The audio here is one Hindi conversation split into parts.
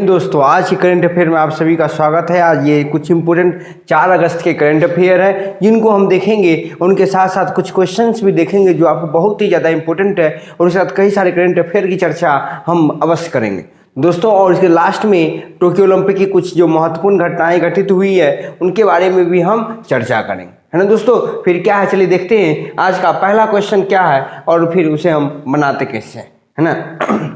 दोस्तों आज के करंट अफेयर में आप सभी का स्वागत है। आज ये कुछ इंपोर्टेंट 4 अगस्त के करंट अफेयर है जिनको हम देखेंगे। उनके साथ साथ कुछ क्वेश्चंस भी देखेंगे जो आपको बहुत ही ज़्यादा इंपॉर्टेंट है और उसके साथ कई सारे करंट अफेयर की चर्चा हम अवश्य करेंगे दोस्तों। और इसके लास्ट में टोक्यो ओलंपिक की कुछ जो महत्वपूर्ण घटनाएं घटित हुई है उनके बारे में भी हम चर्चा करेंगे, है ना दोस्तों। फिर क्या है, चलिए देखते हैं आज का पहला क्वेश्चन क्या है और फिर उसे हम बनाते कैसे हैं, है ना।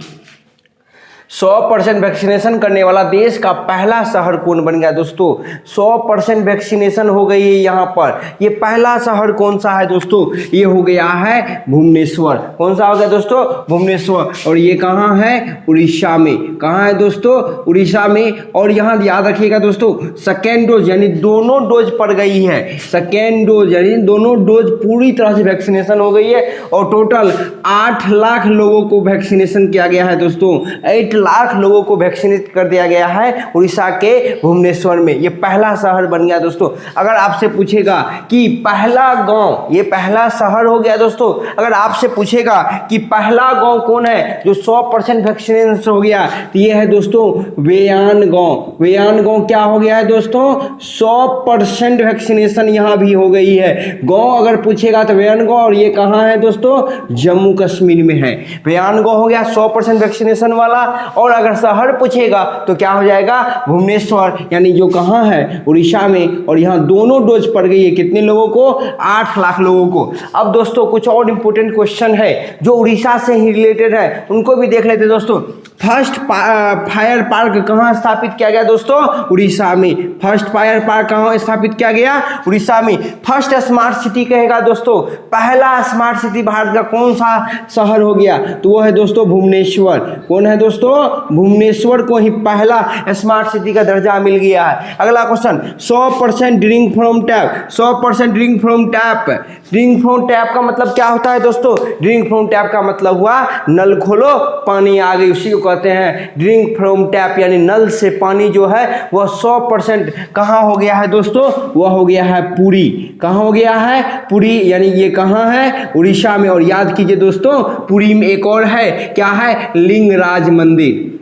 100% वैक्सीनेशन करने वाला देश का पहला शहर कौन बन गया दोस्तों? 100% वैक्सीनेशन हो गई है यहाँ पर। ये पहला शहर कौन सा है दोस्तों? ये हो गया है भुवनेश्वर। कौन सा हो गया दोस्तों? भुवनेश्वर। और ये कहाँ है? उड़ीसा में। कहाँ है दोस्तों? उड़ीसा में। और यहाँ याद रखिएगा दोस्तों, सेकेंड डोज यानी दोनों डोज पड़ गई है। सेकेंड डोज यानी दोनों डोज पूरी तरह से वैक्सीनेशन हो गई है और टोटल 8 लाख लोगों को वैक्सीनेशन किया गया है दोस्तों। 8 लाख लोगों को वैक्सीनेट कर दिया गया है उड़ीसा के भुवनेश्वर में। ये पहला शहर बन गया दोस्तों। अगर आपसे पूछेगा कि पहला गांव, ये पहला शहर हो गया दोस्तों। अगर आपसे पूछेगा कि पहला गांव कौन है जो 100% वैक्सीनेशन हो गया, तो ये है दोस्तों वेयान गांव। वेयान गांव क्या हो गया है दोस्तों? 100% वैक्सीनेशन यहाँ भी हो गई है। गांव अगर पूछेगा तो वेयान गांव, और ये कहाँ है दोस्तों? जम्मू कश्मीर में है। वेयान गांव हो गया 100% वैक्सीनेशन वाला। और अगर शहर पूछेगा तो क्या हो जाएगा? भुवनेश्वर, यानी जो कहाँ है? उड़ीसा में। और यहाँ दोनों डोज पड़ गई है कितने लोगों को? 8 लाख लोगों को। अब दोस्तों कुछ और इंपोर्टेंट क्वेश्चन है जो उड़ीसा से ही रिलेटेड है, उनको भी देख लेते हैं दोस्तों। फर्स्ट फायर पार्क कहाँ स्थापित किया गया दोस्तों? उड़ीसा में। फर्स्ट फायर पार्क कहाँ स्थापित किया गया? उड़ीसा में। फर्स्ट स्मार्ट सिटी कहेगा दोस्तों, पहला स्मार्ट सिटी भारत का कौन सा शहर हो गया? तो वो है दोस्तों भुवनेश्वर। कौन है दोस्तों? भुवनेश्वर को ही पहला स्मार्ट सिटी का दर्जा मिल गया है। अगला question, 100% drink from tap. 100% drink from tap. Drink from tap का मतलब क्या होता है दोस्तों? ड्रिंक फ्रॉम टैप का मतलब हुआ नल खोलो पानी आ गई, उसी को कहते हैं ड्रिंक फ्रॉम टैप, यानी नल से पानी जो है वह 100% कहाँ हो गया है दोस्तों? वह हो गया है पुरी। कहाँ हो गया है? पुरी, यानी ये कहाँ है? उड़ीसा में। और याद कीजिए दोस्तों, पुरी में एक और है, क्या है? लिंगराज मंदिर।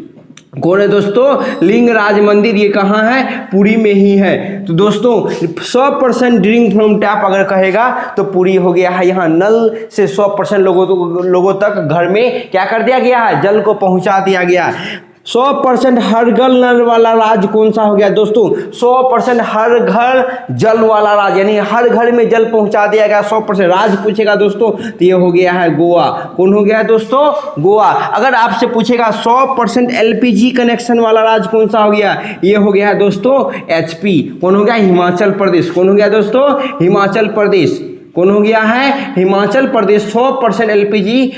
कौन है दोस्तों? लिंगराज मंदिर। ये कहाँ है? पुरी में ही है। तो दोस्तों 100% ड्रिंक फ्रॉम टैप अगर कहेगा तो पुरी हो गया है। यहाँ नल से 100% लोगों तक घर में क्या कर दिया गया है? जल को पहुंचा दिया गया है। 100% हर घर नल वाला राज्य कौन सा हो गया दोस्तों? 100% हर घर जल वाला राज्य, यानी हर घर में जल पहुंचा दिया गया 100%। राज्य पूछेगा दोस्तों तो ये हो गया है गोवा। कौन हो गया दोस्तों? गोवा। अगर आपसे पूछेगा 100% LPG कनेक्शन वाला राज्य कौन सा हो गया? ये हो गया है दोस्तों HP। कौन हो गया? हिमाचल प्रदेश। कौन हो गया दोस्तों? हिमाचल प्रदेश। कौन हो गया है? हिमाचल प्रदेश। 100% LPG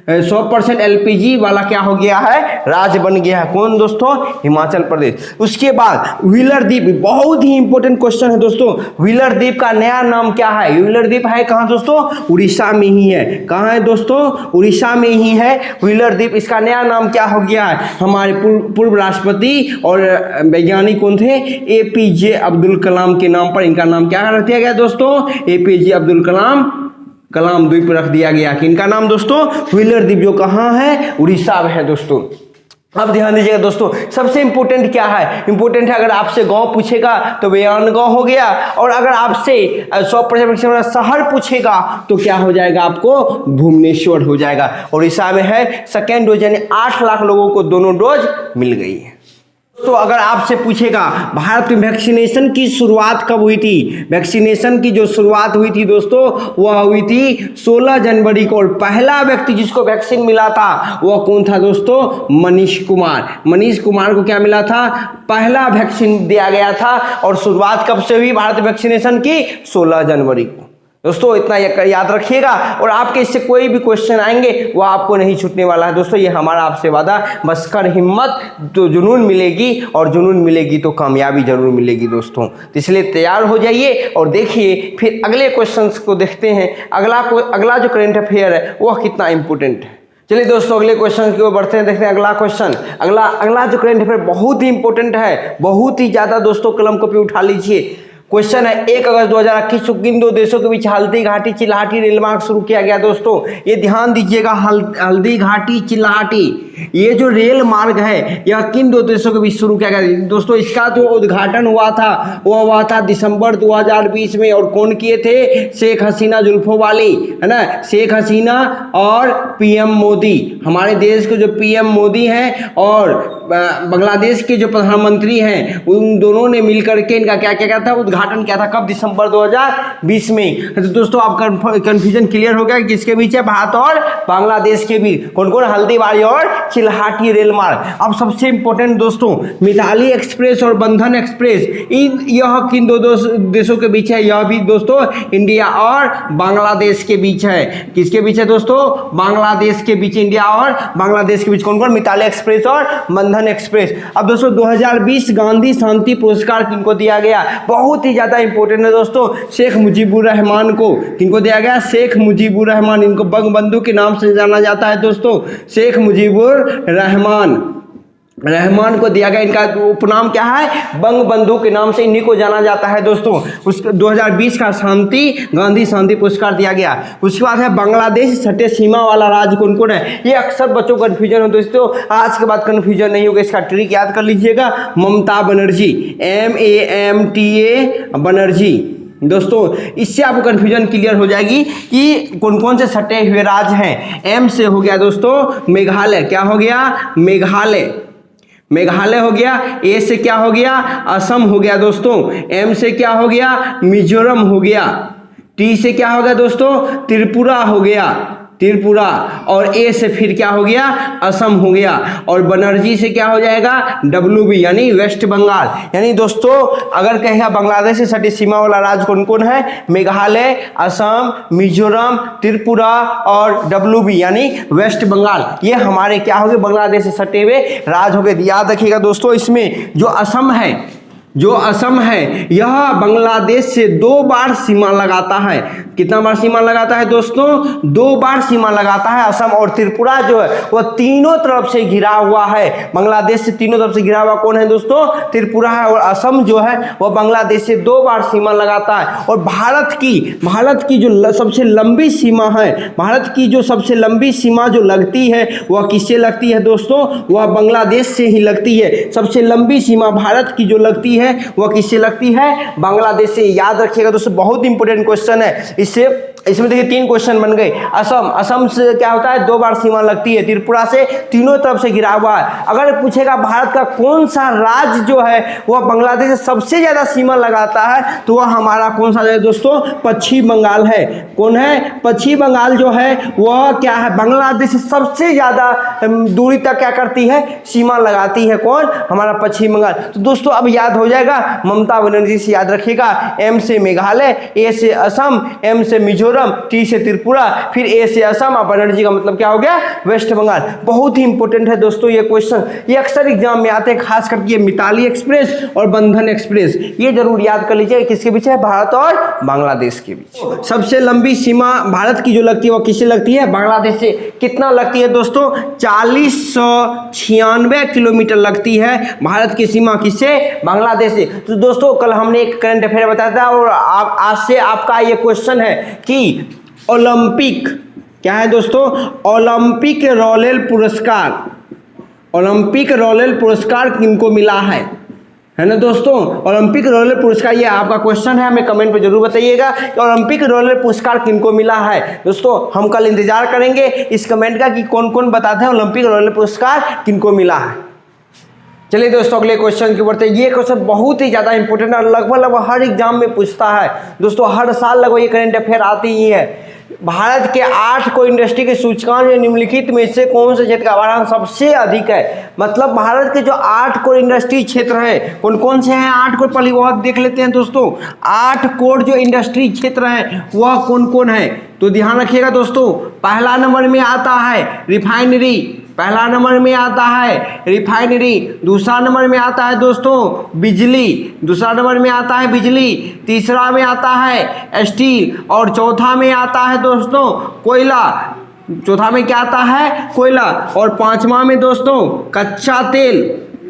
100% LPG वाला क्या हो गया है? राज्य बन गया है। कौन दोस्तों? हिमाचल प्रदेश। उसके बाद व्हीलर द्वीप, बहुत ही इंपॉर्टेंट क्वेश्चन है दोस्तों। व्हीलर द्वीप का नया नाम क्या है? व्हीलर द्वीप है कहाँ दोस्तों? उड़ीसा में ही है। कहाँ है दोस्तों? उड़ीसा में ही है व्हीलर द्वीप। इसका नया नाम क्या हो गया है? हमारे पूर्व राष्ट्रपति और वैज्ञानिक कौन थे? APJ अब्दुल कलाम के नाम पर इनका नाम क्या रख दिया गया दोस्तों? APJ अब्दुल कलाम द्वीप रख दिया गया। किनका नाम दोस्तों? व्हीलर द्वीप, जो कहाँ है? उड़ीसा में है दोस्तों। अब ध्यान दीजिएगा दोस्तों, सबसे इंपोर्टेंट क्या है? इंपोर्टेंट है, अगर आपसे गांव पूछेगा तो वेयान गांव हो गया। और अगर आपसे 100% शहर पूछेगा तो क्या हो जाएगा? आपको भुवनेश्वर हो जाएगा। उड़ीसा में है। सेकेंड डोज यानी 8 लाख लोगों को दोनों डोज मिल गई है। तो अगर आपसे पूछेगा भारत में वैक्सीनेशन की शुरुआत कब हुई थी? वैक्सीनेशन की जो शुरुआत हुई थी दोस्तों वह हुई थी 16 जनवरी को। और पहला व्यक्ति जिसको वैक्सीन मिला था वह कौन था दोस्तों? मनीष कुमार। मनीष कुमार को क्या मिला था? पहला वैक्सीन दिया गया था। और शुरुआत कब से हुई भारत वैक्सीनेशन की? 16 जनवरी को। दोस्तों इतना याद रखिएगा। और आपके इससे कोई भी क्वेश्चन आएंगे वो आपको नहीं छूटने वाला है दोस्तों, ये हमारा आपसे वादा। बस कर हिम्मत तो जुनून मिलेगी, और जुनून मिलेगी तो कामयाबी जरूर मिलेगी दोस्तों। तो इसलिए तैयार हो जाइए और देखिए फिर अगले क्वेश्चंस को देखते हैं। अगला जो करंट अफेयर है वह कितना इंपॉर्टेंट है। चलिए दोस्तों अगले क्वेश्चन की ओर बढ़ते हैं, देखते हैं अगला क्वेश्चन। अगला जो करंट अफेयर बहुत ही इंपॉर्टेंट है, बहुत ही ज़्यादा दोस्तों। कलम कॉपी उठा लीजिए। क्वेश्चन है 1 अगस्त 2021 को किन दो देशों के बीच हल्दी घाटी चिल्हाटी रेल मार्ग शुरू किया गया। दोस्तों ये ध्यान दीजिएगा, हल्दी घाटी चिल्हाटी ये जो रेल मार्ग है यह किन दो देशों के बीच शुरू किया गया। दोस्तों इसका जो उद्घाटन हुआ था वो हुआ था दिसंबर 2020 में, और कौन किए थे? शेख हसीना जुल्फों वाली, है ना, शेख हसीना और पीएम मोदी, हमारे देश के जो पीएम मोदी हैं और बांग्लादेश के जो प्रधानमंत्री हैं, उन दोनों ने मिलकर के इनका क्या क्या था, उद्घाटन किया था। कब? दिसंबर 2020 में। तो दोस्तों आप कंफ्यूजन क्लियर हो गया किसके बीच है? भारत और बांग्लादेश के बीच। कौन कौन? हल्दीबारी और चिल्हाटी रेल मार्ग। अब सबसे इंपॉर्टेंट दोस्तों, मिताली एक्सप्रेस और बंधन एक्सप्रेस यह किन दो देशों के बीच है? यह भी दोस्तों इंडिया और बांग्लादेश के बीच है। किसके बीच है दोस्तों? बांग्लादेश के बीच, इंडिया और बांग्लादेश के बीच। कौन कौन? मिताली एक्सप्रेस और बंधन एक्सप्रेस। अब दोस्तों 2020 गांधी शांति पुरस्कार किनको दिया गया? बहुत ही ज्यादा इंपॉर्टेंट है दोस्तों, शेख मुजीबुर रहमान को। किनको दिया गया? शेख मुजीबुर रहमान, इनको बंगबंधु के नाम से जाना जाता है दोस्तों, शेख मुजीबुर रहमान को दिया गया। इनका उपनाम क्या है? बंगबंधु के नाम से इन्हीं को जाना जाता है दोस्तों। उस 2020 का गांधी शांति पुरस्कार दिया गया। उसके बाद है बांग्लादेश सटे सीमा वाला राज्य कौन कौन है? ये अक्सर बच्चों को कन्फ्यूजन हो दोस्तों, आज के बाद कन्फ्यूजन नहीं होगा। इसका ट्रिक याद कर लीजिएगा, ममता बनर्जी, MAMTA बनर्जी। दोस्तों इससे आपको कन्फ्यूजन क्लियर हो जाएगी कि कौन कौन से सटे हुए राज्य हैं। M से हो गया दोस्तों मेघालय, क्या हो गया? मेघालय हो गया। A से क्या हो गया? असम हो गया दोस्तों। M से क्या हो गया? मिजोरम हो गया। T से क्या हो गया दोस्तों? त्रिपुरा हो गया, त्रिपुरा। और A से फिर क्या हो गया? असम हो गया। और बनर्जी से क्या हो जाएगा? WB यानी वेस्ट बंगाल। यानी दोस्तों अगर कहेगा बांग्लादेश से सटी सीमा वाला राज्य कौन कौन है? मेघालय, असम, मिजोरम, त्रिपुरा और WB यानी वेस्ट बंगाल। ये हमारे क्या हो गए? बांग्लादेश से सटे हुए राज्य हो गए। याद रखिएगा दोस्तों, इसमें जो असम है यह बांग्लादेश से 2 बार सीमा लगाता है। कितना बार सीमा लगाता है दोस्तों? 2 बार सीमा लगाता है असम। और त्रिपुरा जो है वह तीनों तरफ से घिरा हुआ है, बांग्लादेश से तीनों तरफ से घिरा हुआ कौन है दोस्तों? त्रिपुरा है। और असम जो है वह बांग्लादेश से 2 बार सीमा लगाता है। और भारत की जो सबसे लंबी सीमा है, भारत की जो सबसे लंबी सीमा जो लगती है वह किससे लगती है दोस्तों? वह बांग्लादेश से ही लगती है। सबसे लंबी सीमा भारत की जो लगती है वह किससे लगती है? बांग्लादेश से। याद रखिएगा दोस्तों, बहुत इंपॉर्टेंट क्वेश्चन है। इसमें देखिए 3 क्वेश्चन बन गए। असम से क्या होता है? 2 बार सीमा लगती है। त्रिपुरा से तीनों तरफ से घिरा हुआ है। अगर पूछेगा भारत का कौन सा राज्य जो है वह बांग्लादेश से सबसे ज्यादा सीमा लगाता है, तो वह हमारा कौन सा है दोस्तों? पश्चिम बंगाल है। कौन है? पश्चिम बंगाल जो है वह क्या है? बांग्लादेश से सबसे ज्यादा दूरी तक क्या करती है? सीमा लगाती है। कौन? हमारा पश्चिम बंगाल। तो दोस्तों अब याद हो जाएगा, ममता बनर्जी से याद रखिएगा, M से मेघालय, A से असम, M से मिजोरम, T से त्रिपुरा, फिर A से असम। और बनर्जी का मतलब क्या हो गया? वेस्ट बंगाल। बहुत ही इंपॉर्टेंट है दोस्तों ये क्वेश्चन, ये अक्सर एग्जाम में आते हैं, खास करके ये मिताली एक्सप्रेस और बंधन एक्सप्रेस, ये जरूर याद कर लीजिए। किसके बीच है? भारत और बांग्लादेश के बीच। सबसे लंबी सीमा भारत की जो लगती है वो किससे लगती है? बांग्लादेश से। कितना लगती है दोस्तों? 4096 किलोमीटर लगती है भारत की सीमा। किससे? बांग्लादेश से। तो दोस्तों कल हमने एक करंट अफेयर बताया था, और आज से आपका ये क्वेश्चन है कि ओलंपिक क्या है दोस्तों? ओलंपिक रॉयल पुरस्कार किनको मिला है ना दोस्तों? ओलंपिक रॉयल पुरस्कार, ये आपका क्वेश्चन है, हमें कमेंट पे जरूर बताइएगा कि ओलंपिक रॉयल पुरस्कार किनको मिला है। दोस्तों हम कल इंतजार करेंगे इस कमेंट का कि कौन कौन बताते हैं ओलंपिक रॉयल पुरस्कार किनको मिला है। चलिए दोस्तों अगले क्वेश्चन की बढ़ते हैं। ये क्वेश्चन बहुत ही ज़्यादा इंपॉर्टेंट है, लगभग हर एग्जाम में पूछता है दोस्तों, हर साल लगभग ये करंट अफेयर आती ही है। भारत के 8 को इंडस्ट्री के सूचकांक निम्नलिखित में से कौन से क्षेत्र का आवारान सबसे अधिक है? मतलब भारत के जो 8 कोर इंडस्ट्री क्षेत्र है कौन कौन से हैं? 8 कोर पहले बहुत देख लेते हैं दोस्तों। 8 कोर जो इंडस्ट्री क्षेत्र है वह कौन कौन है? तो ध्यान रखिएगा दोस्तों, पहला नंबर में आता है रिफाइनरी, दूसरा नंबर में आता है दोस्तों बिजली, तीसरा में आता है स्टील, और चौथा में आता है दोस्तों कोयला। चौथा में क्या आता है? कोयला। और 5वां में दोस्तों कच्चा तेल।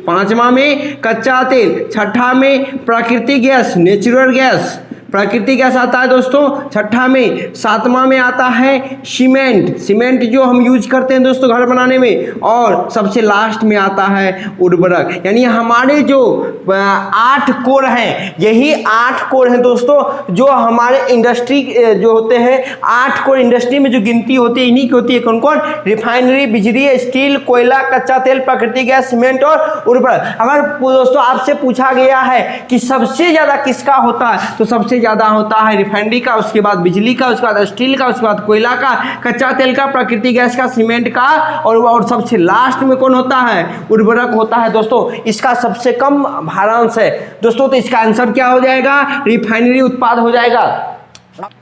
पांचवा में कच्चा तेल, छठा में प्राकृतिक गैस नेचुरल गैस, प्राकृतिक गैस आता है दोस्तों छठा में। सातवां में आता है सीमेंट, सीमेंट जो हम यूज करते हैं दोस्तों घर बनाने में। और सबसे लास्ट में आता है उर्वरक। यानी हमारे जो 8 कोर हैं, यही 8 कोर हैं दोस्तों जो हमारे इंडस्ट्री जो होते हैं, 8 कोर इंडस्ट्री में जो गिनती होती है इन्हीं की होती है। कौन कौन? रिफाइनरी, बिजली, स्टील, कोयला, कच्चा तेल, प्राकृतिक गैस, सीमेंट और उर्वरक। अगर दोस्तों आपसे पूछा गया है कि सबसे ज्यादा किसका होता है, तो सबसे ज्यादा होता है रिफाइनरी का, उसके बाद बिजली का, उसके बाद स्टील का, उसके बाद कोयला का, कच्चा तेल का, प्राकृतिक गैस का, सीमेंट का और सबसे लास्ट में कौन होता है? उर्वरक होता है दोस्तों। इसका सबसे कम भारांश है दोस्तों, तो इसका आंसर क्या हो जाएगा? रिफाइनरी उत्पाद हो जाएगा।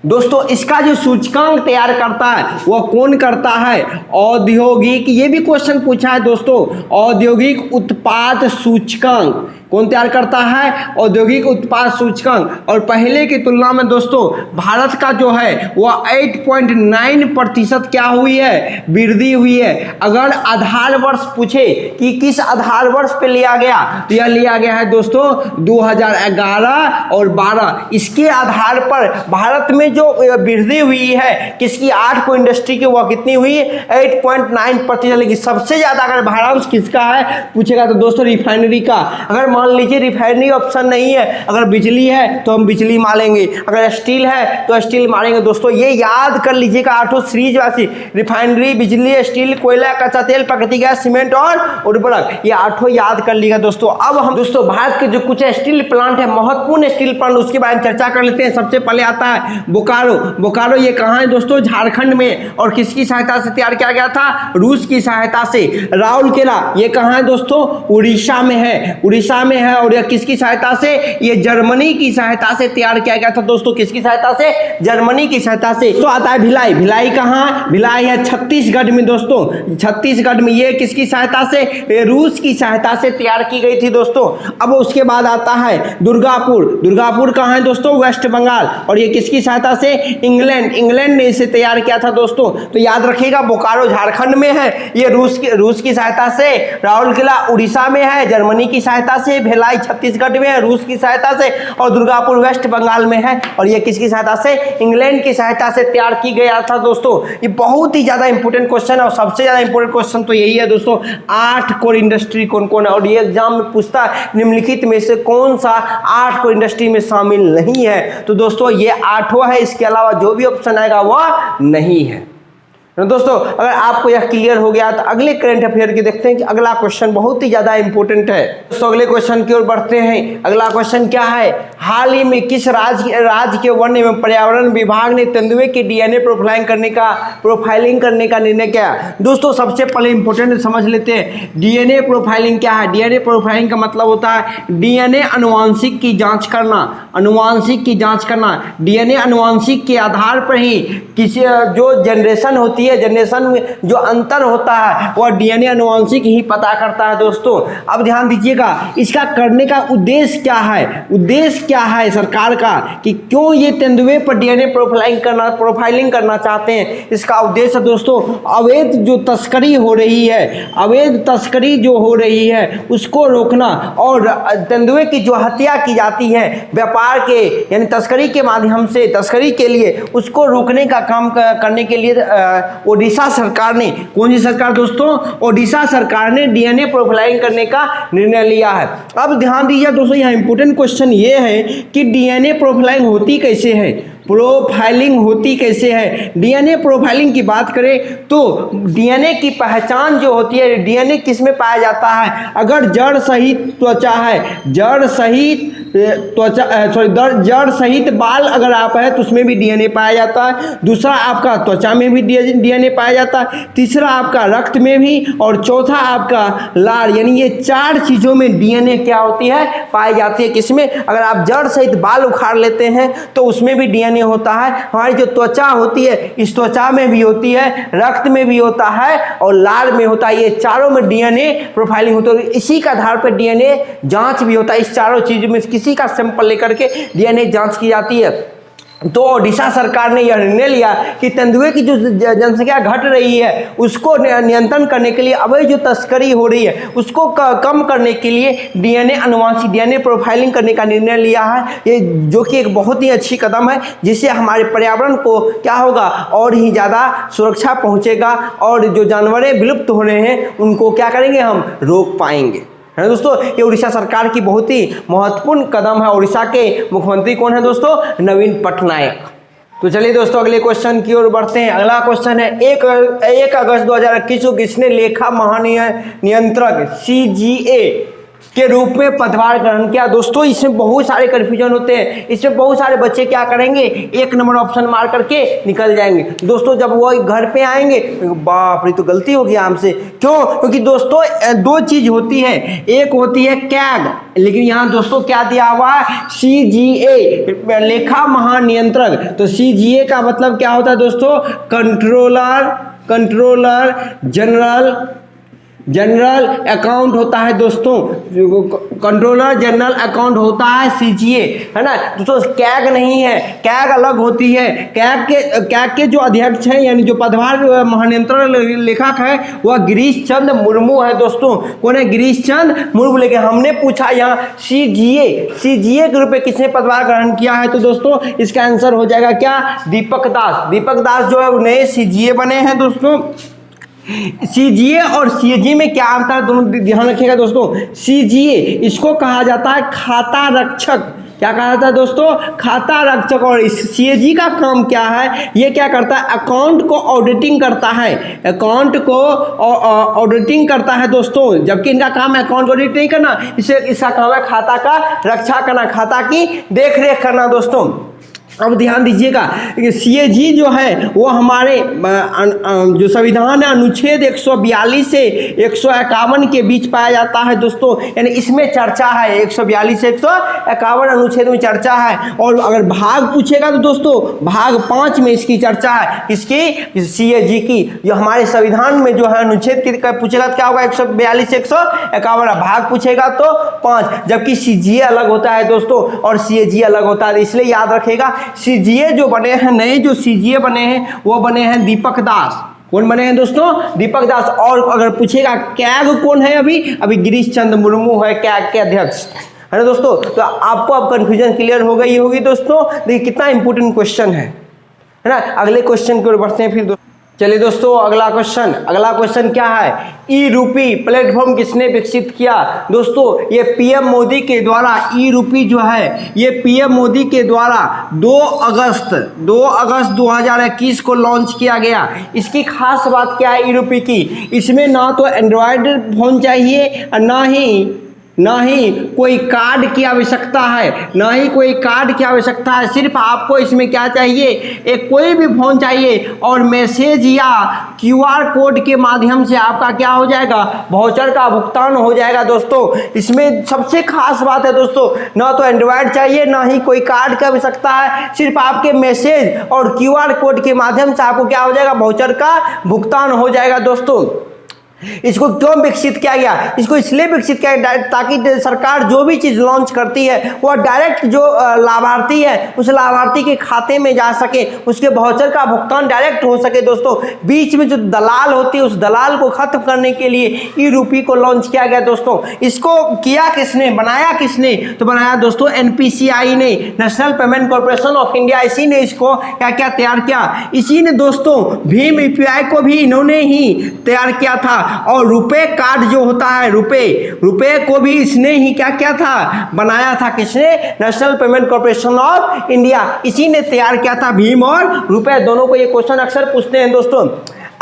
दोस्तों इसका जो सूचकांक तैयार करता है वह कौन करता है? औद्योगिक, ये भी क्वेश्चन पूछा है दोस्तों, औद्योगिक उत्पाद सूचकांक कौन तैयार करता है? औद्योगिक उत्पाद सूचकांक। और पहले की तुलना में दोस्तों भारत का जो है वह 8.9% क्या हुई है? वृद्धि हुई है। अगर आधार वर्ष पूछे कि किस आधार वर्ष पे लिया गया, तो यह लिया गया है दोस्तों 2011 और 12। इसके आधार पर भारत में जो वृद्धि हुई है किसकी? 8 को इंडस्ट्री की, वह कितनी हुई? 8.9%। लेकिन सबसे ज्यादा अगर भारांश किसका है पूछेगा तो दोस्तों रिफाइनरी का। अगर मान लीजिए रिफाइनरी ऑप्शन नहीं है, अगर बिजली है तो हम बिजली मारेंगे, अगर स्टील है तो स्टील मारेंगे। दोस्तों ये याद कर लीजिएगा, 8 सीरीज वाली, रिफाइनरी, बिजली, स्टील, कोयला, कच्चा तेल, प्राकृतिक गैस, सीमेंट और उर्वरक, ये 8 याद कर लीजिएगा दोस्तों। अब हम दोस्तों भारत के जो कुछ स्टील प्लांट है, महत्वपूर्ण स्टील प्लांट, उसके बारे में चर्चा कर लेते हैं। सबसे पहले आता है बोकारो। बोकारो ये कहाँ है दोस्तों? झारखंड में। और किसकी सहायता से तैयार किया गया था? रूस की सहायता से। राउरकेला ये कहाँ है दोस्तों? उड़ीसा में है, उड़ीसा में है। और यह किसकी सहायता से? ये जर्मनी की सहायता से तैयार किया गया था दोस्तों। किसकी सहायता से? जर्मनी की सहायता से। तो आता है भिलाई। भिलाई कहाँ? भिलाई है छत्तीसगढ़ में दोस्तों, छत्तीसगढ़ में। ये किसकी सहायता से? रूस की सहायता से तैयार की गई थी दोस्तों। अब उसके बाद आता है दुर्गापुर। दुर्गापुर कहाँ है दोस्तों? वेस्ट बंगाल। और ये किसकी सहायता से? इंग्लैंड, इंग्लैंड ने इसे तैयार किया था दोस्तों। तो याद रखिएगा बोकारो झारखंड में है, ये रूस की सहायता से। राउरकेला उड़ीसा में है, जर्मनी की सहायता से। भिलाई छत्तीसगढ़ में है, रूस की सहायता से। और दुर्गापुर वेस्ट बंगाल में है, और ये किसकी सहायता से? इंग्लैंड की सहायता से तैयार की गया था दोस्तों। ये बहुत ही ज्यादा इंपॉर्टेंट क्वेश्चन है, और सबसे ज्यादा इंपॉर्टेंट क्वेश्चन तो यही है दोस्तों, 8 कोर इंडस्ट्री कौन कौन है। और ये एग्जाम में पूछता है निम्नलिखित में से कौन सा 8 कोर इंडस्ट्री में शामिल नहीं है। तो दोस्तों ये 8वां है, इसके अलावा जो भी ऑप्शन आएगा वह नहीं है। दोस्तों अगर आपको यह क्लियर हो गया तो अगले करंट अफेयर की देखते हैं कि अगला क्वेश्चन बहुत ही ज्यादा इंपॉर्टेंट है। दोस्तों अगले क्वेश्चन की ओर बढ़ते हैं। अगला क्वेश्चन क्या है? हाल ही में किस राज्य के वन एवं पर्यावरण विभाग ने तेंदुए की डीएनए प्रोफाइलिंग करने का निर्णय किया? दोस्तों सबसे पहले इंपॉर्टेंट समझ लेते हैं डीएनए प्रोफाइलिंग क्या है। डीएनए प्रोफाइलिंग का मतलब होता है डीएनए अनुवांशिक की जांच करना, अनुवांशिक की जांच करना। डीएनए अनुवांशिक के आधार पर ही किसी जो जनरेशन होती है, जनरेशन में जो अंतर होता है वह डीएनए अनुवांशिक ही पता करता है दोस्तों। अब ध्यान दीजिएगा, इसका करने का उद्देश्य क्या है? उद्देश्य क्या है सरकार का कि क्यों ये तेंदुए पर डीएनए प्रोफाइलिंग करना चाहते हैं? इसका उद्देश्य दोस्तों अवैध जो तस्करी हो रही है, अवैध तस्करी जो हो रही है उसको रोकना, और तेंदुए की जो हत्या की जाती है व्यापार के यानी तस्करी के माध्यम से, तस्करी के लिए उसको रोकने का काम करने के लिए ओडिशा सरकार ने, कौन सी सरकार दोस्तों? ओडिशा सरकार ने डीएनए प्रोफाइलिंग करने का निर्णय लिया है। अब ध्यान दीजिए दोस्तों, यहाँ इंपॉर्टेंट क्वेश्चन ये है कि डीएनए प्रोफाइलिंग होती कैसे है, प्रोफाइलिंग होती कैसे है। डीएनए प्रोफाइलिंग की बात करें तो डीएनए की पहचान जो होती है, डीएनए किस में पाया जाता है? अगर जड़ सहित त्वचा है, जड़ सहित जड़ सहित बाल अगर आप है तो उसमें भी डीएनए पाया जाता है। दूसरा आपका त्वचा में भी डीएनए पाया जाता है। तीसरा आपका रक्त में भी, और चौथा आपका लार, यानी ये 4 चीजों में डीएनए क्या होती है? पाई जाती है। किसमें? अगर आप जड़ सहित बाल उखाड़ लेते हैं तो उसमें भी डीएनए होता है। हमारी जो त्वचा होती है इस त्वचा में भी होती है, रक्त में भी होता है और लार में होता है। ये चारों में डीएनए प्रोफाइलिंग होती है। इसी के आधार पर डीएनए जांच भी होता है। इस चारों चीजों में किसी का सैंपल लेकर के डीएनए जांच की जाती है। तो ओडिशा सरकार ने यह निर्णय लिया कि तेंदुए की जो जनसंख्या घट रही है उसको नियंत्रण करने के लिए, अवैध जो तस्करी हो रही है उसको कम करने के लिए डीएनए अनुवांशिक डीएनए प्रोफाइलिंग करने का निर्णय लिया है। ये जो कि एक बहुत ही अच्छी कदम है, जिससे हमारे पर्यावरण को क्या होगा और ही ज़्यादा सुरक्षा पहुँचेगा और जो जानवरें विलुप्त हो रहे हैं उनको क्या करेंगे, हम रोक पाएंगे, है ना दोस्तों। ये उड़ीसा सरकार की बहुत ही महत्वपूर्ण कदम है। उड़ीसा के मुख्यमंत्री कौन है दोस्तों, नवीन पटनायक। तो चलिए दोस्तों अगले क्वेश्चन की ओर बढ़ते हैं। अगला क्वेश्चन है 1 अगस्त 2021 को किसने लेखा महानियंत्रक CGA के रूप में पदभार ग्रहण किया। दोस्तों इसमें बहुत सारे कन्फ्यूजन होते हैं, इसमें बहुत सारे बच्चे क्या करेंगे, 1 नंबर ऑप्शन मार करके निकल जाएंगे। दोस्तों जब वो घर पे आएंगे तो बाप रे तो गलती होगी हमसे, क्यों, क्योंकि दोस्तों 2 चीज होती है, एक होती है कैग, लेकिन यहाँ दोस्तों क्या दिया हुआ है, CGA लेखा महानियंत्रक। तो CGA का मतलब क्या होता है दोस्तों, कंट्रोलर जनरल अकाउंट होता है दोस्तों, कंट्रोलर जनरल अकाउंट होता है CGA, है ना दोस्तों। कैग नहीं है, कैग अलग होती है। कैग के जो अध्यक्ष हैं यानी जो पदभार महानियंत्रक लेखक है वह गिरीश चंद्र मुर्मू है दोस्तों। कौन है, गिरीश चंद्र मुर्मू। लेकिन हमने पूछा यहाँ CGA के रूप में किसने पदभार ग्रहण किया है, तो दोस्तों इसका आंसर हो जाएगा क्या, दीपक दास जो है वो नए CGA बने हैं दोस्तों। CGA और CAG में क्या अंतर है, दोनों ध्यान रखिएगा दोस्तों। CGA इसको कहा जाता है खाता रक्षक, क्या कहा जाता है दोस्तों, खाता रक्षक। और इस CAG का काम क्या है, ये क्या करता है, अकाउंट को ऑडिटिंग करता है, अकाउंट को ऑडिटिंग करता है दोस्तों। जबकि इनका काम है अकाउंट ऑडिट नहीं करना, इसका काम है खाता का रक्षा करना, खाता की देख रेख करना दोस्तों। अब ध्यान दीजिएगा, CAG जो है वो हमारे जो संविधान है अनुच्छेद 142 से 151 के बीच पाया जाता है दोस्तों। यानी इसमें चर्चा है, 142 से 151 अनुच्छेद में चर्चा है। और अगर भाग पूछेगा तो दोस्तों भाग 5 में इसकी चर्चा है, किसकी, CAG की। जो हमारे संविधान में जो है अनुच्छेद की पूछेगा तो क्या होगा, 142 से 151, भाग पूछेगा तो 5। जबकि CGA अलग होता है दोस्तों और CAG अलग होता है, इसलिए याद रखेगा। CGA जो बने हैं, नए जो CGA बने हैं वो बने हैं दीपक दास। कौन बने हैं दोस्तों, दीपक दास। और अगर पूछेगा कैग कौन है, अभी गिरीश चंद्र मुर्मू है कैग के अध्यक्ष, है ना दोस्तों। तो आपको अब कंफ्यूजन क्लियर हो गई होगी दोस्तों। देखिए कितना इंपॉर्टेंट क्वेश्चन है ना। अगले क्वेश्चन की ओर बढ़ते हैं फिर। चलिए दोस्तों अगला क्वेश्चन क्या है, ई-रूपी प्लेटफॉर्म किसने विकसित किया। दोस्तों ये PM मोदी के द्वारा, ई-रूपी जो है ये PM मोदी के द्वारा 2 अगस्त 2021 को लॉन्च किया गया। इसकी खास बात क्या है ई-रूपी की, इसमें ना तो एंड्रॉयड फोन चाहिए ना ही कोई कार्ड की आवश्यकता है, सिर्फ आपको इसमें क्या चाहिए, एक कोई भी फोन चाहिए और मैसेज या QR कोड के माध्यम से आपका क्या हो जाएगा, वाउचर का भुगतान हो जाएगा दोस्तों। इसमें सबसे खास बात है दोस्तों, ना तो एंड्रॉयड चाहिए ना ही कोई कार्ड की आवश्यकता है, सिर्फ आपके मैसेज और QR कोड के माध्यम से आपको क्या हो जाएगा, वाउचर का भुगतान हो जाएगा दोस्तों। इसको क्यों विकसित किया गया, इसको इसलिए विकसित किया गया ताकि सरकार जो भी चीज़ लॉन्च करती है वो डायरेक्ट जो लाभार्थी है उस लाभार्थी के खाते में जा सके, उसके वाउचर का भुगतान डायरेक्ट हो सके दोस्तों। बीच में जो दलाल होती है उस दलाल को खत्म करने के लिए ई-रूपी को लॉन्च किया गया दोस्तों। इसको किया किसने, बनाया किसने, तो बनाया दोस्तों NPCI ने, national payment corporation of India. इसी ने इसको क्या क्या तैयार किया, इसी ने दोस्तों भीम UPI को भी इन्होंने ही तैयार किया था। और रुपए कार्ड जो होता है, रुपए को भी इसने ही क्या क्या था, बनाया था, किसने, national payment corporation of India, इसी ने तैयार किया था। भीम और रुपए दोनों को ये क्वेश्चन अक्सर पूछते हैं दोस्तों।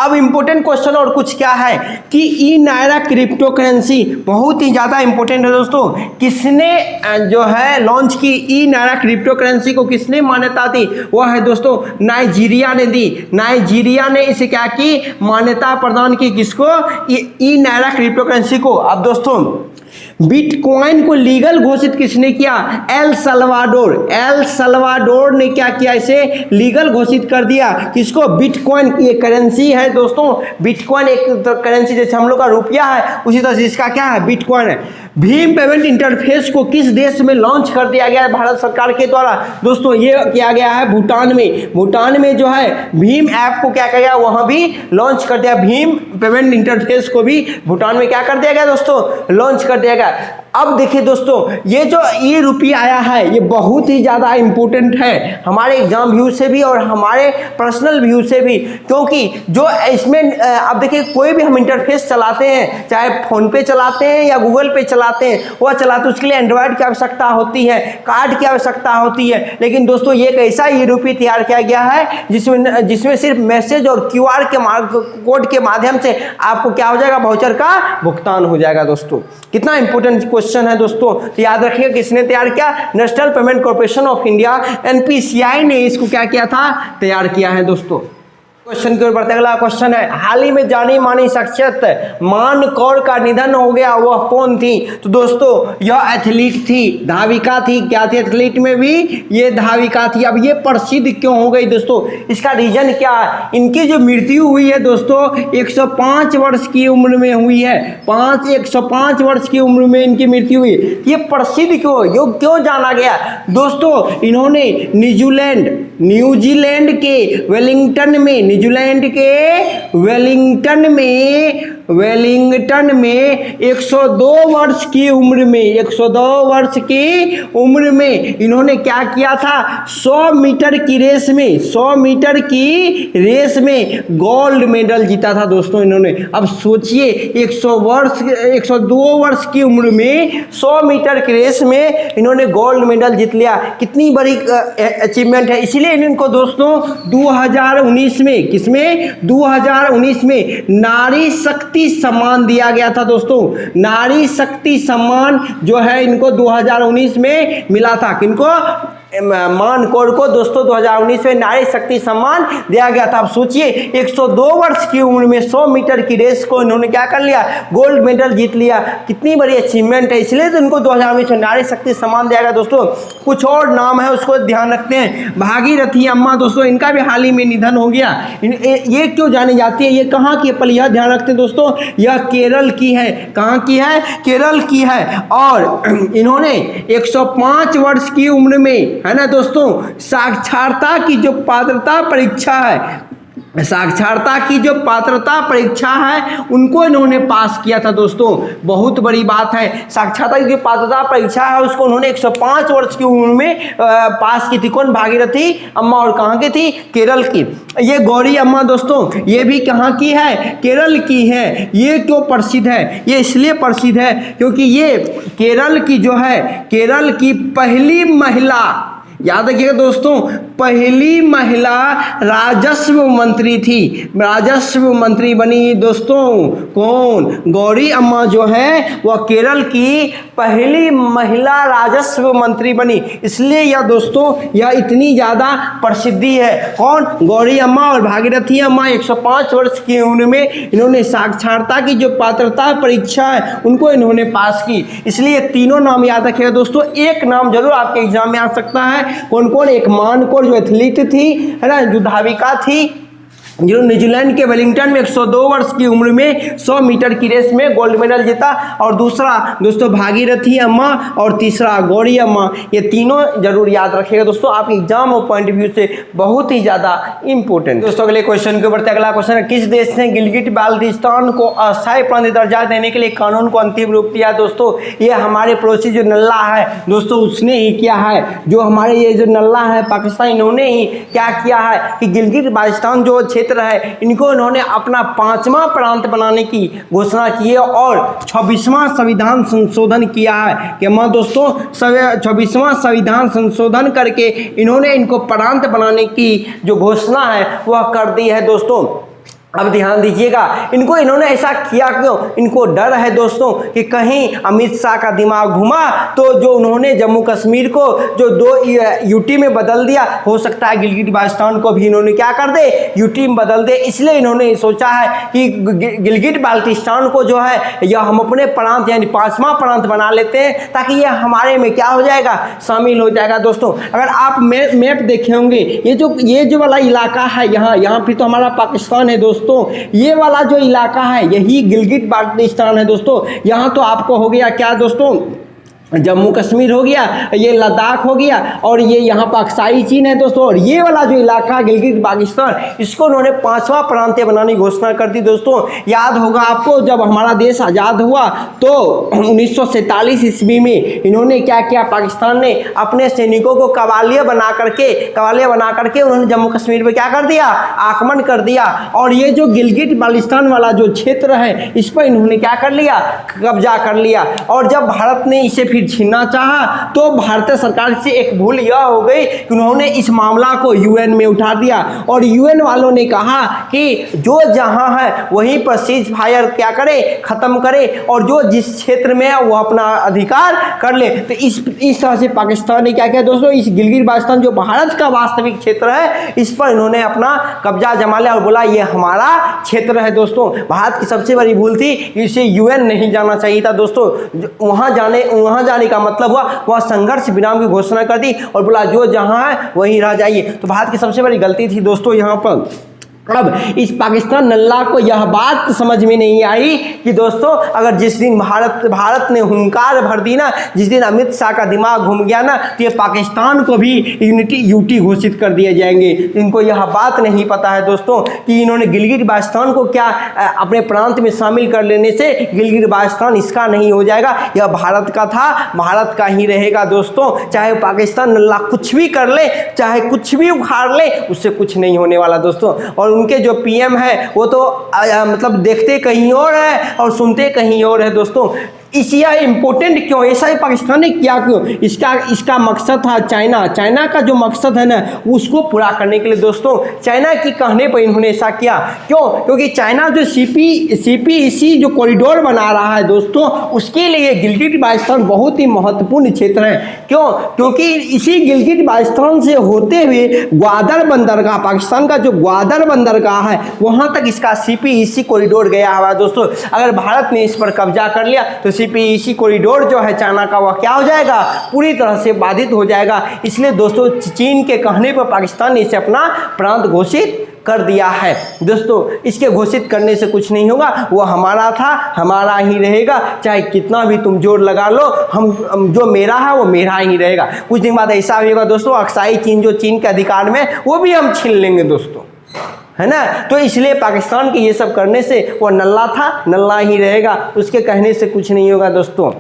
अब इंपॉर्टेंट क्वेश्चन और कुछ क्या है कि ई-नायरा क्रिप्टो करेंसी बहुत ही ज़्यादा इंपॉर्टेंट है दोस्तों। किसने जो है लॉन्च की ई-नायरा क्रिप्टो करेंसी को, किसने मान्यता दी, वह है दोस्तों नाइजीरिया ने दी। नाइजीरिया ने इसे क्या की, मान्यता प्रदान की, किसको, ई-नायरा क्रिप्टो करेंसी को। अब दोस्तों बिटकॉइन को लीगल घोषित किसने किया, एल सल्वाडोर ने क्या किया, इसे लीगल घोषित कर दिया। किसको, बिटकॉइन, ये करेंसी है है दोस्तों बिटकॉइन, एक करेंसी जैसे हम लोग का रुपया है उसी तरह से इसका क्या है बिटकॉइन है। भीम पेमेंट इंटरफेस को किस देश में लॉन्च कर दिया गया है भारत सरकार के द्वारा? दोस्तों ये किया गया है भूटान में। भूटान में जो है भीम ऐप को क्या किया गया, वहां भी लॉन्च कर दिया। भीम पेमेंट इंटरफेस को भी भूटान में क्या कर दिया गया दोस्तों, लॉन्च कर दिया गया। अब देखिए दोस्तों ये जो ई रुपया आया है ये बहुत ही ज़्यादा इम्पोर्टेंट है हमारे एग्जाम व्यू से भी और हमारे पर्सनल व्यू से भी, क्योंकि जो इसमें अब देखिए कोई भी हम इंटरफेस चलाते हैं, चाहे फ़ोन पे चलाते हैं या गूगल पे चलाते हैं, वह चलाते उसके लिए एंड्रॉयड की आवश्यकता होती है, कार्ड की आवश्यकता होती है। लेकिन दोस्तों ये एक ऐसा ई रुपया तैयार किया गया है जिसमें सिर्फ मैसेज और QR के कोड के माध्यम से आपको क्या हो जाएगा, वाउचर का भुगतान हो जाएगा। दोस्तों कितना इंपॉर्टेंट क्वेश्चन है दोस्तों, तो याद रखिएगा किसने तैयार किया, national payment corporation of India NPCI ने इसको क्या किया था, तैयार किया है। दोस्तों क्वेश्चन की ओर बढ़ते, अगला क्वेश्चन है हाल ही में जानी मानी शख्सियत मान कौर का निधन हो गया, वह कौन थी? तो दोस्तों यह एथलीट थी, धाविका थी। क्या थी? एथलीट में भी ये धाविका थी। अब ये प्रसिद्ध क्यों हो गई दोस्तों, इसका रीजन क्या है? इनकी जो मृत्यु हुई है दोस्तों 105 वर्ष की उम्र में हुई है। 105 वर्ष की उम्र में इनकी मृत्यु हुई। ये प्रसिद्ध क्यों जाना गया दोस्तों? इन्होंने न्यूजीलैंड के वेलिंगटन में, न्यूजीलैंड के वेलिंगटन में 102 वर्ष की उम्र में इन्होंने क्या किया था, 100 मीटर की रेस में गोल्ड मेडल जीता था दोस्तों इन्होंने। अब सोचिए 102 वर्ष की उम्र में 100 मीटर की रेस में इन्होंने गोल्ड मेडल जीत लिया, कितनी बड़ी अचीवमेंट है। इसलिए इनको दोस्तों 2019 में, किसमें, 2019 में नारी शक्ति सम्मान दिया गया था दोस्तों। नारी शक्ति सम्मान जो है इनको 2019 में मिला था। किनको? मान कौर को दोस्तों 2019 में नारी शक्ति सम्मान दिया गया था। अब सोचिए 102 वर्ष की उम्र में 100 मीटर की रेस को इन्होंने क्या कर लिया, गोल्ड मेडल जीत लिया, कितनी बड़ी अचीवमेंट है। इसलिए तो इनको 2019 में नारी शक्ति सम्मान दिया गया दोस्तों। कुछ और नाम है उसको ध्यान रखते हैं। भागीरथी अम्मा दोस्तों, इनका भी हाल ही में निधन हो गया। ये क्यों जानी जाती है, ये कहाँ की है, पहले यह ध्यान रखते हैं दोस्तों, यह केरल की है। कहाँ की है? केरल की है। और इन्होंने 105 वर्ष की उम्र में, है ना दोस्तों, साक्षरता की जो पात्रता परीक्षा है उनको इन्होंने पास किया था दोस्तों। बहुत बड़ी बात है, साक्षरता की जो पात्रता परीक्षा है उसको उन्होंने 105 वर्ष की उम्र में पास की थी। कौन? भागीरथी अम्मा। और कहाँ की थी? केरल की। ये गौरी अम्मा दोस्तों ये भी कहाँ की है? केरल की है। ये क्यों प्रसिद्ध है? ये इसलिए प्रसिद्ध है क्योंकि ये केरल की जो है, केरल की पहली महिला, याद रखिएगा दोस्तों, पहली महिला राजस्व मंत्री थी। राजस्व मंत्री बनी दोस्तों कौन? गौरी अम्मा जो है वह केरल की पहली महिला राजस्व मंत्री बनी। इसलिए यह दोस्तों यह इतनी ज़्यादा प्रसिद्धि है। कौन? गौरी अम्मा और भागीरथी अम्मा 105 वर्ष की उम्र में इन्होंने साक्षरता की जो पात्रता परीक्षा है उनको इन्होंने पास की। इसलिए तीनों नाम याद रखिएगा दोस्तों। एक नाम जरूर आपके एग्जाम में आ सकता है। कौन कौन? एक मान कौर जो एथलीट थी, है ना, जो धाविका थी, जो न्यूजीलैंड के वेलिंगटन में 102 वर्ष की उम्र में 100 मीटर की रेस में गोल्ड मेडल जीता, और दूसरा दोस्तों भागीरथी अम्मा, और तीसरा गौरी अम्मा। ये तीनों जरूर याद रखिएगा दोस्तों, आपके एग्जाम और पॉइंट ऑफ व्यू से बहुत ही ज़्यादा इंपॉर्टेंट। दोस्तों अगले क्वेश्चन के ऊपर, अगला क्वेश्चन है किस देश ने गिलगिट बाल्टिस्तान को अस्थायी प्रांत दर्जा देने के लिए कानून को अंतिम रूप दिया? दोस्तों ये हमारे पड़ोसी जो नल्ला है दोस्तों उसने ही किया है। जो हमारे ये जो नल्ला है पाकिस्तान, इन्होंने ही क्या किया है कि गिलगिट बाल्टिस्तान जो क्षेत्र है इनको इन्होंने अपना 5वां प्रांत बनाने की घोषणा की है और 26वां संविधान संशोधन किया है। कि मां दोस्तों 26वां संविधान संशोधन करके इन्होंने इनको प्रांत बनाने की जो घोषणा है वह कर दी है दोस्तों। अब ध्यान दीजिएगा, इनको इन्होंने ऐसा किया क्यों? इनको डर है दोस्तों कि कहीं अमित शाह का दिमाग घुमा तो जो उन्होंने जम्मू कश्मीर को जो 2 यूटी में बदल दिया, हो सकता है गिलगिट बाल्टिस्तान को भी इन्होंने क्या कर दे, यूटी में बदल दे। इसलिए इन्होंने सोचा है कि गिलगिट बाल्टिस्तान को जो है यह हम अपने प्रांत यानी 5वां प्रांत बना लेते हैं, ताकि यह हमारे में क्या हो जाएगा, शामिल हो जाएगा। दोस्तों अगर आप मैप देखे होंगे, ये जो वाला इलाका है यहाँ पे तो हमारा पाकिस्तान है दोस्तों, दोस्तों ये वाला जो इलाका है यही गिलगित बाल्टिस्तान है दोस्तों। यहाँ तो आपको हो गया क्या दोस्तों, जम्मू कश्मीर हो गया, ये लद्दाख हो गया और ये यहाँ पर अक्साई चीन है दोस्तों। और ये वाला जो इलाका गिलगित बाल्टिस्तान, इसको उन्होंने 5वां प्रांतीय बनाने की घोषणा कर दी दोस्तों। याद होगा आपको जब हमारा देश आज़ाद हुआ तो 1947 ईस्वी में इन्होंने क्या किया, पाकिस्तान ने अपने सैनिकों को कवालिया बना करके उन्होंने जम्मू कश्मीर में क्या कर दिया, आक्रमण कर दिया। और ये जो गिलगित बाल्टिस्तान वाला जो क्षेत्र है इस पर इन्होंने क्या कर लिया, कब्जा कर लिया। और जब भारत ने इसे फिर छीनना चाहा तो भारतीय सरकार से एक भूल यह हो गई कि उन्होंने इस मामला को यूएन में उठा दिया और यूएन वालों ने कहा कि जो जहां है वहीं पर सीज फायर क्या करे, खत्म करे और जो जिस क्षेत्र में है वो अपना अधिकार कर ले। तो इस तरह से पाकिस्तान ने क्या किया दोस्तों, इस गिलगित बाल्टिस्तान जो भारत का वास्तविक क्षेत्र है इस पर इन्होंने अपना कब्जा जमा लिया और बोला ये हमारा क्षेत्र है दोस्तों। भारत की सबसे बड़ी भूल थी, इसे यूएन नहीं जाना चाहिए था दोस्तों। वहां जाने का मतलब हुआ वह संघर्ष विराम की घोषणा कर दी और बोला जो जहां है वहीं रह जाइए। तो भारत की सबसे बड़ी गलती थी दोस्तों यहाँ पर। अब इस पाकिस्तान नल्ला को यह बात समझ में नहीं आई कि दोस्तों अगर जिस दिन भारत ने हुंकार भर दी ना, जिस दिन अमित शाह का दिमाग घूम गया ना, तो ये पाकिस्तान को भी यूटी घोषित कर दिए जाएंगे। इनको यह बात नहीं पता है दोस्तों कि इन्होंने गिलगित बाल्टिस्तान को क्या अपने प्रांत में शामिल कर लेने से गिलगित बाल्टिस्तान इसका नहीं हो जाएगा, यह भारत का था, भारत का ही रहेगा दोस्तों। चाहे पाकिस्तान नल्ला कुछ भी कर ले, चाहे कुछ भी उखाड़ ले, उससे कुछ नहीं होने वाला दोस्तों। और उनके जो पीएम है वो तो मतलब देखते कहीं और है और सुनते कहीं और है दोस्तों। यह इम्पोर्टेंट क्यों, ऐसा ही पाकिस्तान ने किया क्यों, इसका मकसद था चाइना का जो मकसद है ना उसको पूरा करने के लिए दोस्तों चाइना की कहने पर इन्होंने ऐसा किया। क्यों, क्योंकि चाइना जो सीपीईसी जो कॉरिडोर बना रहा है दोस्तों उसके लिए गिलगित बाल्टिस्तान बहुत ही महत्वपूर्ण क्षेत्र है। क्यों, क्योंकि इसी गिलगित बाल्टिस्तान से होते हुए ग्वादर बंदरगाह, पाकिस्तान का जो ग्वादर बंदरगाह है वहाँ तक इसका सीपीईसी कॉरिडोर गया हुआ है दोस्तों। अगर भारत ने इस पर कब्जा कर लिया तो सीपीईसी कॉरिडोर जो है चाइना का वह क्या हो जाएगा, पूरी तरह से बाधित हो जाएगा। इसलिए दोस्तों चीन के कहने पर पाकिस्तान ने इसे अपना प्रांत घोषित कर दिया है दोस्तों। इसके घोषित करने से कुछ नहीं होगा, वो हमारा था, हमारा ही रहेगा, चाहे कितना भी तुम जोर लगा लो, हम जो मेरा है वो मेरा ही रहेगा। कुछ दिन बाद ऐसा होगा दोस्तों, अक्साई चीन जो चीन के अधिकार में वो भी हम छीन लेंगे दोस्तों, है ना। तो इसलिए पाकिस्तान के ये सब करने से वो नल्ला था, नल्ला ही रहेगा, उसके कहने से कुछ नहीं होगा दोस्तों।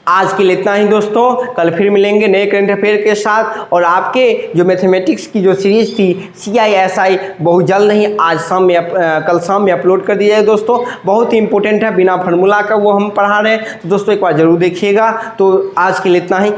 आज के लिए इतना ही दोस्तों, कल फिर मिलेंगे नए करंट अफेयर के साथ। और आपके जो मैथमेटिक्स की जो सीरीज़ थी CISI बहुत जल्द नहीं, आज शाम में कल शाम में अपलोड कर दी जाएगी दोस्तों। बहुत ही इंपॉर्टेंट है, बिना फार्मूला का वो हम पढ़ा रहे हैं तो दोस्तों एक बार ज़रूर देखिएगा। तो आज के लिए इतना ही।